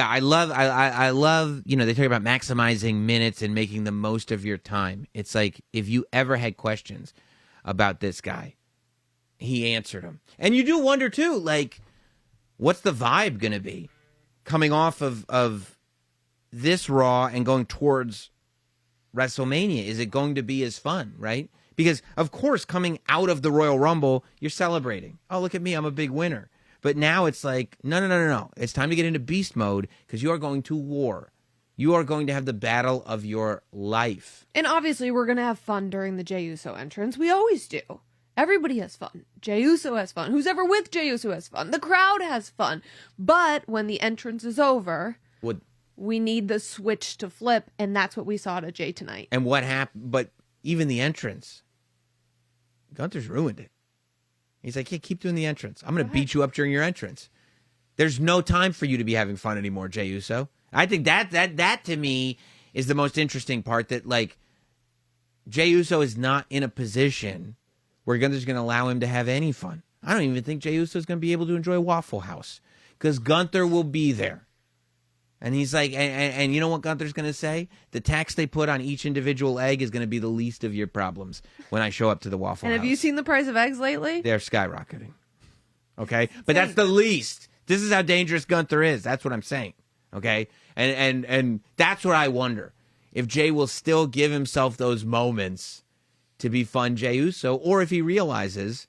I love, they talk about maximizing minutes and making the most of your time. It's like, if you ever had questions about this guy, he answered them. And you do wonder too, like, what's the vibe going to be coming off of this Raw and going towards WrestleMania? Is it going to be as fun, right? Because, of course, coming out of the Royal Rumble, you're celebrating. Oh, look at me, I'm a big winner. But now it's like, no. It's time to get into beast mode because you are going to war. You are going to have the battle of your life. And obviously, we're going to have fun during the Jey Uso entrance. We always do. Everybody has fun. Jey Uso has fun. Who's ever with Jey Uso has fun. The crowd has fun. But when the entrance is over, we need the switch to flip, and that's what we saw to Jey tonight. And what happened? But even the entrance, Gunther's ruined it. He's like, yeah, keep doing the entrance. I'm going to beat you up during your entrance. There's no time for you to be having fun anymore, Jey Uso. I think that to me is the most interesting part, that, like, Jey Uso is not in a position where Gunther's going to allow him to have any fun. I don't even think Jey Uso is going to be able to enjoy Waffle House because Gunther will be there. And he's like, and you know what Gunther's going to say? The tax they put on each individual egg is going to be the least of your problems when I show up to the Waffle House. And have you seen the price of eggs lately? They're skyrocketing. Okay? But that's the least. This is how dangerous Gunther is. That's what I'm saying. Okay? And that's what I wonder. If Jey will still give himself those moments to be fun Jey Uso, or if he realizes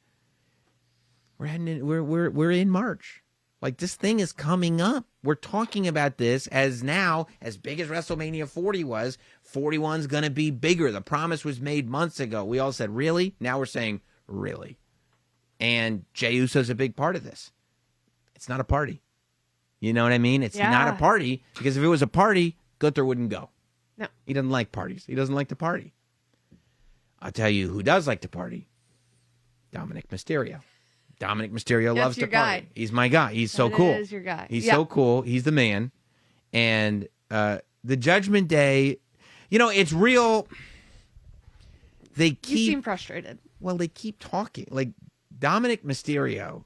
we're in March. Like, this thing is coming up. We're talking about this as now, as big as WrestleMania 40 was, 41's going to be bigger. The promise was made months ago. We all said, really? Now we're saying, really? And Jey Uso's a big part of this. It's not a party. You know what I mean? It's not a party, because if it was a party, Gunther wouldn't go. No. He doesn't like parties. He doesn't like to party. I'll tell you who does like to party. Dominic Mysterio. Dominic Mysterio loves to party. He's my guy. He's so cool. Is your guy. He's so cool. He's the man. And the Judgment Day, it's real. You seem frustrated. Well, they keep talking. Like, Dominic Mysterio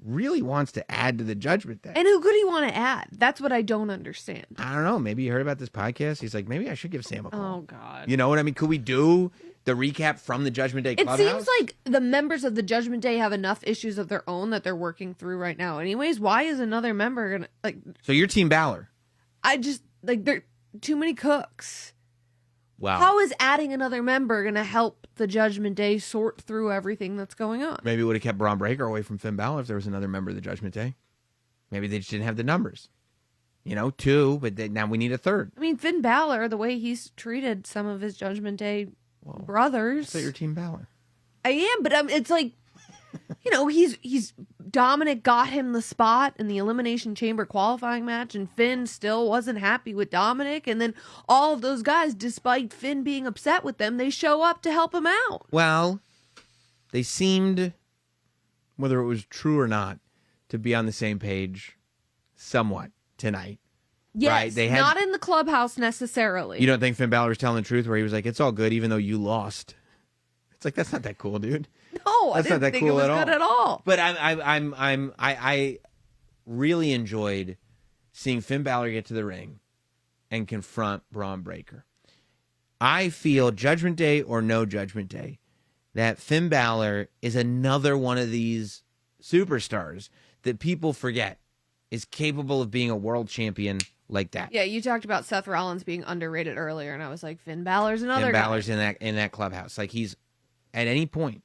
really wants to add to the Judgment Day. And who could he want to add? That's what I don't understand. I don't know. Maybe you heard about this podcast. He's like, maybe I should give Sam a call. Oh, God. You know what I mean? Could we do the recap from the Judgment Day Clubhouse? It seems like the members of the Judgment Day have enough issues of their own that they're working through right now. Anyways, why is another member going to, like... So you're Team Balor? I just, like, there are too many cooks. Wow. How is adding another member going to help the Judgment Day sort through everything that's going on? Maybe it would have kept Braun Breaker away from Finn Balor if there was another member of the Judgment Day. Maybe they just didn't have the numbers. 2, but now we need a third. I mean, Finn Balor, the way he's treated some of his Judgment Day brothers. I thought you were Team Balor. I am, but it's like, he's Dominic got him the spot in the Elimination Chamber qualifying match, and Finn still wasn't happy with Dominic. And then all of those guys, despite Finn being upset with them, they show up to help him out. Well, they seemed, whether it was true or not, to be on the same page somewhat tonight. Yes, right? Not in the clubhouse necessarily. You don't think Finn Balor was telling the truth where he was like, it's all good even though you lost? It's like, that's not that cool, dude. No, I didn't think it was good at all. But I really enjoyed seeing Finn Balor get to the ring and confront Braun Breaker. I feel, Judgment Day or no Judgment Day, that Finn Balor is another one of these superstars that people forget is capable of being a world champion like that. Yeah, you talked about Seth Rollins being underrated earlier, and I was like, Finn Balor's another guy. Finn Balor's in that clubhouse. Like, he's, at any point,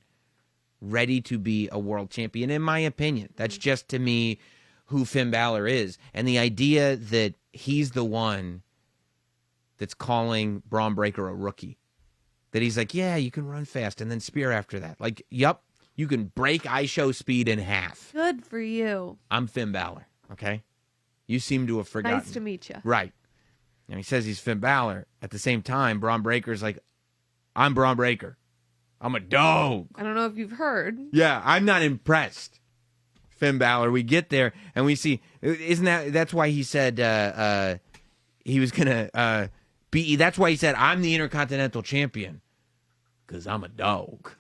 ready to be a world champion, in my opinion. That's just, to me, who Finn Balor is. And the idea that he's the one that's calling Braun Breaker a rookie. That he's like, yeah, you can run fast and then spear after that. Like, yup, you can break ISO speed in half. Good for you. I'm Finn Balor, okay? You seem to have forgotten. Nice to meet you. Right. And he says he's Finn Balor. At the same time, Braun Breaker's like, I'm Braun Breaker. I'm a dog. I don't know if you've heard. Yeah, I'm not impressed. Finn Balor. We get there and we see, that's why he said he was going to that's why he said, I'm the Intercontinental Champion. Because I'm a dog.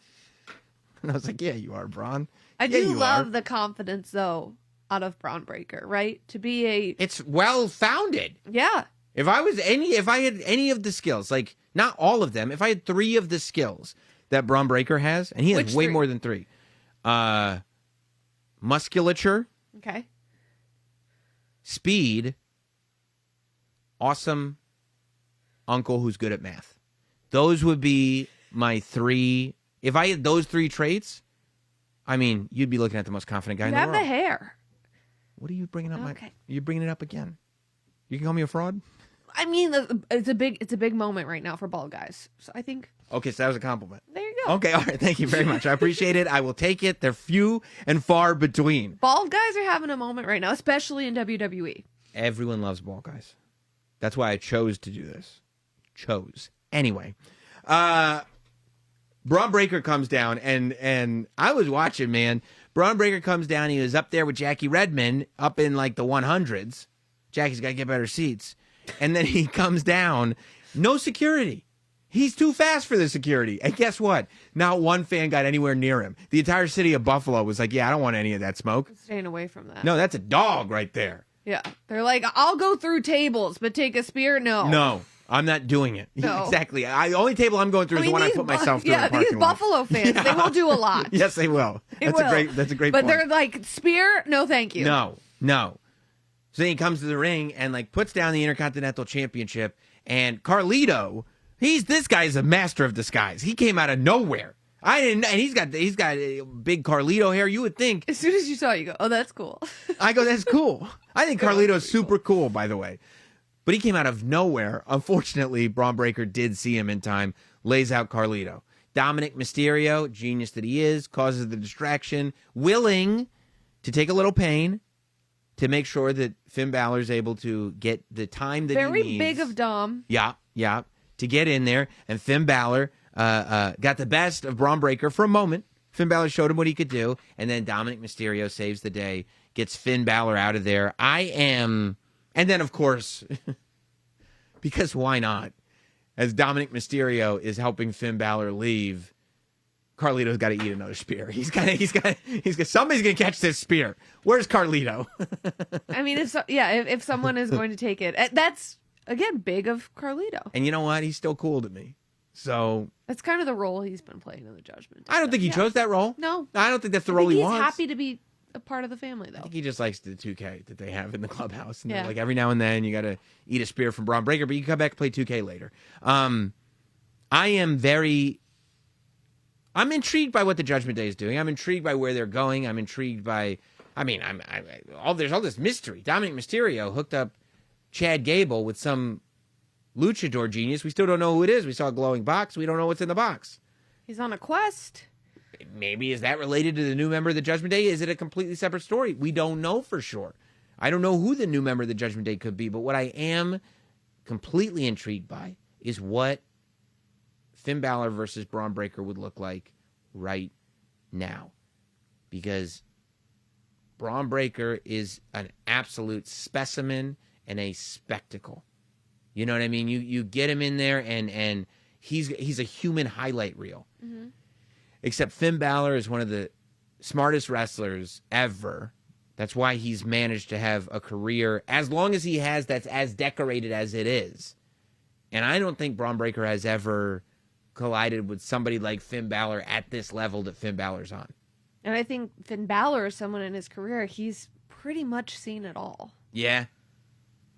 And I was like, yeah, you are, Braun. I do love the confidence, though, out of Braun Breaker, right? To be It's well-founded. Yeah. If I had any of the skills, like, not all of them, if I had 3 of the skills that Braun Breaker has, and he has way more than 3. Musculature. Okay. Speed. Awesome uncle who's good at math. Those would be my 3. If I had those 3 traits, I mean, you'd be looking at the most confident guy in the world. You have the hair. What are you bringing up? Okay. You're bringing it up again. You can call me a fraud? I mean, it's a big moment right now for bald guys. So I think. Okay, so that was a compliment. There you go. Okay, all right. Thank you very much. I appreciate it. I will take it. They're few and far between. Bald guys are having a moment right now, especially in WWE. Everyone loves bald guys. That's why I chose to do this. Anyway, Braun Breaker comes down, and I was watching, man. Braun Breaker comes down. He was up there with Jackie Redmond, up in like the 100s. Jackie's got to get better seats. And then he comes down. No security. He's too fast for the security. And guess what? Not one fan got anywhere near him. The entire city of Buffalo was like, yeah, I don't want any of that smoke. I'm staying away from that. No, that's a dog right there. Yeah. They're like, I'll go through tables, but take a spear? No. No. I'm not doing it. No. Exactly. The only table I'm going through is the one I put myself through. Yeah, in the these Buffalo fans, they will do a lot. Yes, they will. That's a great but point. they're like, spear? No, thank you. No. So then he comes to the ring and like puts down the Intercontinental Championship. And Carlito, this guy's a master of disguise. He came out of nowhere. I didn't, and he's got a big Carlito hair. You would think. As soon as you saw it, you go, oh, that's cool. I go, that's cool. I think Carlito's super cool, by the way. But he came out of nowhere. Unfortunately, Braun Breaker did see him in time, lays out Carlito. Dominic Mysterio, genius that he is, causes the distraction, willing to take a little pain to make sure that Finn Balor is able to get the time that he needs. Very big of Dom. Yeah, to get in there. And Finn Balor got the best of Braun Breaker for a moment. Finn Balor showed him what he could do. And then Dominic Mysterio saves the day, gets Finn Balor out of there. And then, of course, because why not? As Dominic Mysterio is helping Finn Balor leave, Carlito's got to eat another spear. He's got somebody's going to catch this spear. Where's Carlito? I mean, if someone is going to take it, that's again big of Carlito. And you know what? He's still cool to me. So that's kind of the role he's been playing in the Judgment. I don't think he chose that role. No, I don't think that's the role he wants. He's happy to be a part of the family, though. I think he just likes the 2K that they have in the clubhouse. And yeah. Like every now and then you got to eat a spear from Braun Breaker, but you can come back and play 2K later. I'm intrigued by what the Judgment Day is doing. I'm intrigued by where they're going. I'm intrigued by, there's all this mystery. Dominic Mysterio hooked up Chad Gable with some luchador genius. We still don't know who it is. We saw a glowing box. We don't know what's in the box. He's on a quest. Maybe is that related to the new member of the Judgment Day? Is it a completely separate story? We don't know for sure. I don't know who the new member of the Judgment Day could be, but what I am completely intrigued by is what Finn Balor versus Braun Breaker would look like right now. Because Braun Breaker is an absolute specimen and a spectacle. You know what I mean? You get him in there and he's a human highlight reel. Mm-hmm. Except Finn Balor is one of the smartest wrestlers ever That's why he's managed to have a career as long as he has that's as decorated as it is. And I don't think Braun Breaker has ever collided with somebody like Finn Balor at this level that Finn Balor's on. And I think Finn Balor is someone in his career, he's pretty much seen it all. Yeah.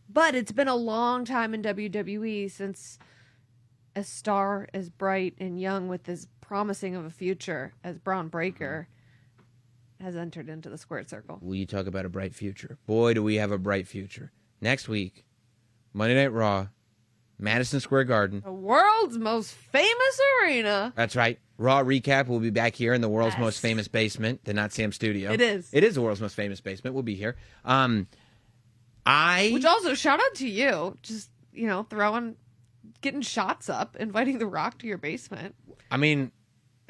But it's been a long time in WWE since a star as bright and young with as promising of a future as Braun Breaker has entered into the squared circle. Will you talk about a bright future? Boy, do we have a bright future. Next week, Monday Night Raw, Madison Square Garden. The world's most famous arena. That's right. Raw recap. We'll be back here in the world's most famous basement, the Not Sam Studio. It is. It is the world's most famous basement. We'll be here. Which also, shout out to you. Just, getting shots up, inviting The Rock to your basement. I mean,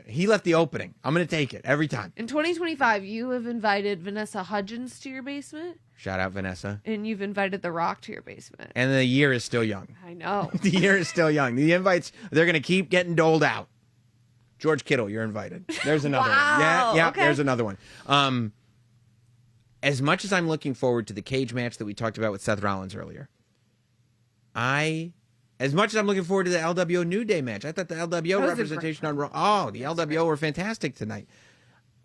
he left the opening. I'm going to take it every time. In 2025, you have invited Vanessa Hudgens to your basement. Shout out, Vanessa. And you've invited The Rock to your basement. And the year is still young. I know. The year is still young. The invites, they're going to keep getting doled out. George Kittle, you're invited. There's another wow, one. Yeah, okay. There's another one. As much as I'm looking forward to the cage match that we talked about with Seth Rollins earlier, as much as I'm looking forward to the LWO New Day match, I thought the LWO representation on Raw, the LWO were fantastic tonight.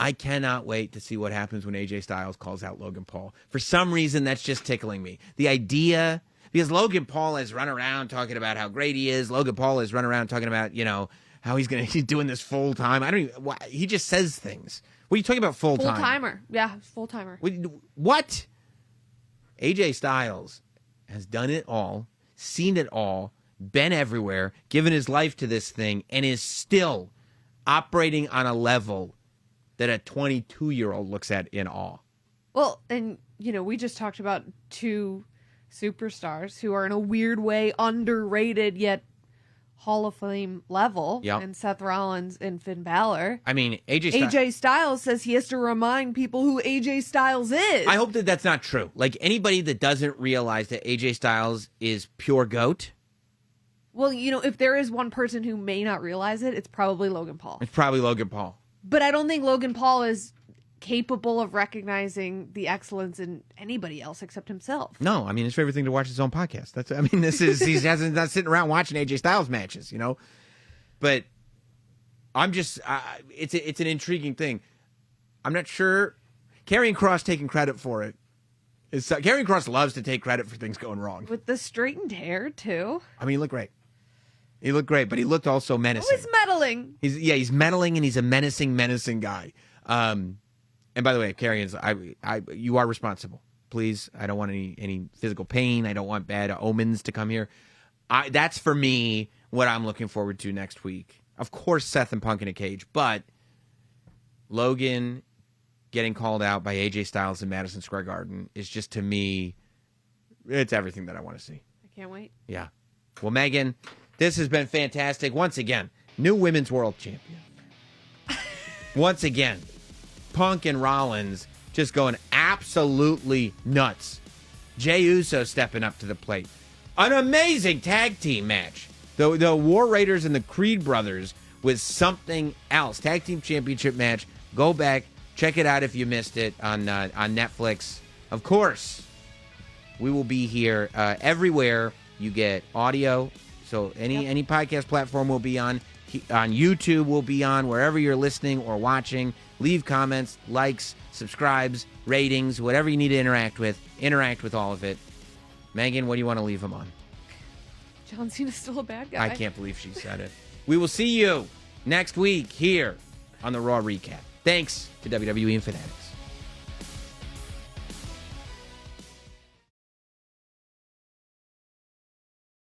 I cannot wait to see what happens when AJ Styles calls out Logan Paul. For some reason, that's just tickling me. The idea, because Logan Paul has run around talking about how great he is. Logan Paul has run around talking about, how he's doing this full time. He just says things. What are you talking about full time? Full timer. Yeah, full timer. What? AJ Styles has done it all, seen it all, been everywhere, given his life to this thing, and is still operating on a level that a 22-year-old looks at in awe. Well, and, we just talked about two superstars who are in a weird way underrated yet Hall of Fame level, and Seth Rollins and Finn Balor. I mean, AJ Styles says he has to remind people who AJ Styles is. I hope that that's not true. Like, anybody that doesn't realize that AJ Styles is pure GOAT. Well, if there is one person who may not realize it, it's probably Logan Paul. It's probably Logan Paul. But I don't think Logan Paul is capable of recognizing the excellence in anybody else except himself. No, I mean, his favorite thing to watch is his own podcast. He's not sitting around watching AJ Styles matches, But I'm just, it's an intriguing thing. I'm not sure. Karrion Kross taking credit for it. Karrion Kross loves to take credit for things going wrong. With the straightened hair, too. I mean, he looked great. He looked great, but he looked also menacing. Always meddling. He's meddling, and he's a menacing guy. And by the way, Karrion's, you are responsible. Please, I don't want any physical pain. I don't want bad omens to come here. That's for me what I'm looking forward to next week. Of course, Seth and Punk in a cage, but Logan getting called out by AJ Styles in Madison Square Garden is just, to me, it's everything that I want to see. I can't wait. Yeah. Well, Megan, this has been fantastic. Once again, new women's world champion. Once again, Punk and Rollins just going absolutely nuts. Jay Uso stepping up to the plate. An amazing tag team match. The War Raiders and the Creed brothers with something else. Tag team championship match. Go back. Check it out if you missed it on Netflix. Of course, we will be here everywhere you get audio. So any podcast platform will be on. On YouTube, we'll be on wherever you're listening or watching. Leave comments, likes, subscribes, ratings, whatever you need to interact with. Interact with all of it. Megan, what do you want to leave them on? John Cena's still a bad guy. I can't believe she said it. We will see you next week here on the Raw Recap. Thanks to WWE and Fanatics.